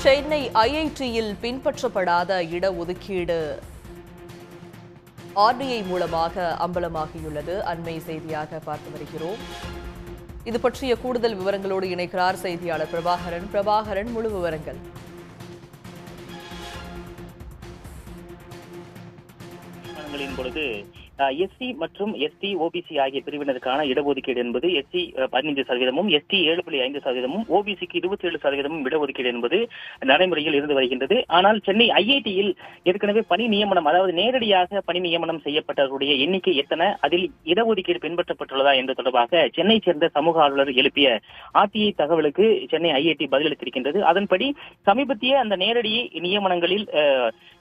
சென்னை ஐஐடியில் பின்பற்றப்படாத இடஒதுக்கீடு ஆர்டிஐ மூலமாக அம்பலமாகியுள்ளது. அண்மை செய்தியாக பார்த்து வருகிறோம். இது பற்றிய கூடுதல் விவரங்களோடு இணைக்கிறார் செய்தியாளர் பிரபாகரன். முழு விவரங்கள். பொழுது எஸ்சி மற்றும் எஸ்டி ஓபிசி ஆகிய பிரிவினருக்கான இடஒதுக்கீடு என்பது எஸ்சி 15%, எஸ்டி 7.5%, ஓபிசிக்கு 27% இடஒதுக்கீடு என்பது நடைமுறையில் இருந்து வருகின்றது. ஆனால் சென்னை ஐஐடியில் ஏற்கனவே பணி நியமனம், அதாவது நேரடியாக பணி நியமனம் செய்யப்பட்டவர்களுடைய எண்ணிக்கை எத்தனை, அதில் இடஒதுக்கீடு பின்பற்றப்பட்டுள்ளதா என்பது தொடர்பாக சென்னை சேர்ந்த சமூக ஆர்வலர் எழுப்பிய ஆர்டிஐ தகவலுக்கு சென்னை ஐஐடி பதிலளித்திருக்கின்றது. அதன்படி சமீபத்திய அந்த நேரடி நியமனங்களில்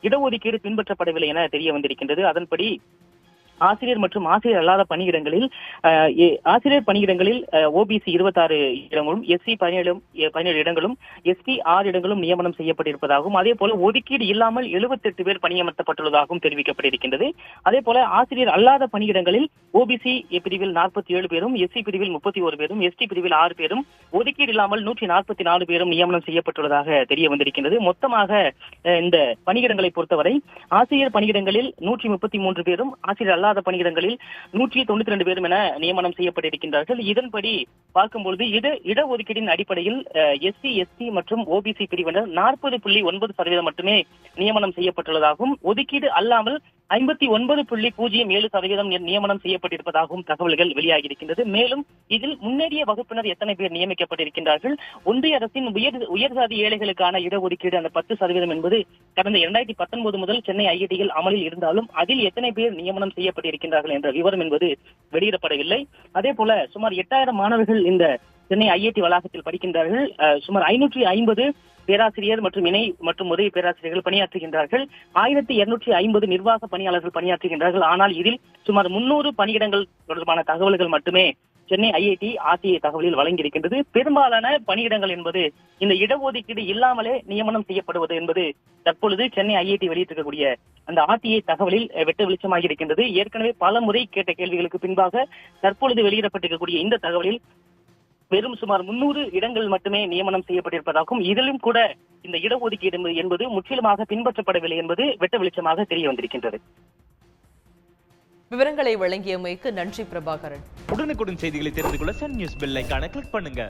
இடஒதுக்கீடு பின்பற்றப்படவில்லை என தெரிய வந்திருக்கின்றது. அதன்படி ஆசிரியர் மற்றும் ஆசிரியர் அல்லாத பணியிடங்களில் ஓபிசி 26 இடங்களும், எஸ்சி 17 இடங்களும், எஸ்டி 6 இடங்களும் நியமனம் செய்யப்பட்டிருப்பதாகவும், அதே போல ஒதுக்கீடு இல்லாமல் 78 பேர் பணியமர்த்தப்பட்டுள்ளதாகவும் தெரிவிக்கப்பட்டிருக்கின்றது. அதே போல ஆசிரியர் அல்லாத பணியிடங்களில் ஓபிசி பிரிவில் 47 பேரும், எஸ்சி பிரிவில் 31 பேரும், எஸ்டி பிரிவில் 6 பேரும், ஒதுக்கீடு இல்லாமல் 144 பேரும் நியமனம் செய்யப்பட்டுள்ளதாக தெரிய வந்திருக்கின்றது. மொத்தமாக இந்த பணியிடங்களை பொறுத்தவரை ஆசிரியர் பணியிடங்களில் 133 பேரும், ஆசிரியர் அல்லாத பணியிடங்களில் 192 பேரும் என நியமனம் செய்யப்பட்டிருக்கின்றார்கள். இதன்படி பார்க்கும்பொழுது இது இடஒதுக்கீட்டின் அடிப்படையில் எஸ்சி, எஸ்டி மற்றும் ஓபிசி பிரிவினர் 40.9% மட்டுமே நியமனம் செய்யப்பட்டுள்ளதாகவும், ஒதுக்கீடு அல்லாமல் 59.07% நியமனம் செய்யப்பட்டிருப்பதாகவும் தகவல்கள் வெளியாகி இருக்கின்றது. மேலும் இதில் முன்னேறிய வகுப்பினர் எத்தனை பேர் நியமிக்கப்பட்டிருக்கின்றார்கள், ஒன்றிய அரசின் உயர்சாதி ஏழைகளுக்கான இடஒதுக்கீடு அந்த 10% என்பது கடந்த 2019 முதல் சென்னை ஐஐடியில் அமலில் இருந்தாலும் அதில் எத்தனை பேர் நியமனம் செய்யப்பட்டிருக்கின்றார்கள் என்ற விவரம் என்பது வெளியிடப்படவில்லை. அதே போல சுமார் 8000 மாணவர்கள் இந்த சென்னை ஐஐடி வளாகத்தில் படிக்கின்றார்கள். சுமார் 550 பேராசிரியர் மற்றும் இணை மற்றும் உதவி பேராசிரியர்கள் பணியாற்றுகின்றார்கள். 1250 நிர்வாக பணியாளர்கள் பணியாற்றுகின்றார்கள். ஆனால் இதில் சுமார் 300 பணியிடங்கள் தொடர்பான தகவல்கள் மட்டுமே சென்னை ஐஐடி ஆர்டிஐ தகவலில் வழங்கியிருக்கின்றது. பெரும்பாலான பணியிடங்கள் என்பது இந்த இடஒதுக்கீடு இல்லாமலே நியமனம் செய்யப்படுவது என்பது தற்பொழுது சென்னை ஐஐடி வெளியிட்டிருக்கக்கூடிய அந்த ஆர்டிஐ தகவலில் வெட்ட வெளிச்சமாக இருக்கின்றது. ஏற்கனவே பல முறை கேட்ட கேள்விகளுக்கு பின்பாக தற்பொழுது வெளியிடப்பட்டிருக்கக்கூடிய இந்த தகவலில் வெறும் சுமார் 300 இடங்கள் மட்டுமே நியமனம் செய்யப்பட்டிருப்பதாகவும், இதிலும் கூட இந்த இடஒதுக்கீடு என்பது முற்றிலுமாக பின்பற்றப்படவில்லை என்பது வெட்ட வெளிச்சமாக தெரிய வந்திருக்கின்றது. விவரங்களை வழங்கியமைக்கு நன்றி பிரபாகரன். உடனுக்குடன் செய்திகளை தெரிந்து கொள்ள சன் நியூஸ் பெல் ஐகானை கிளிக் பண்ணுங்க.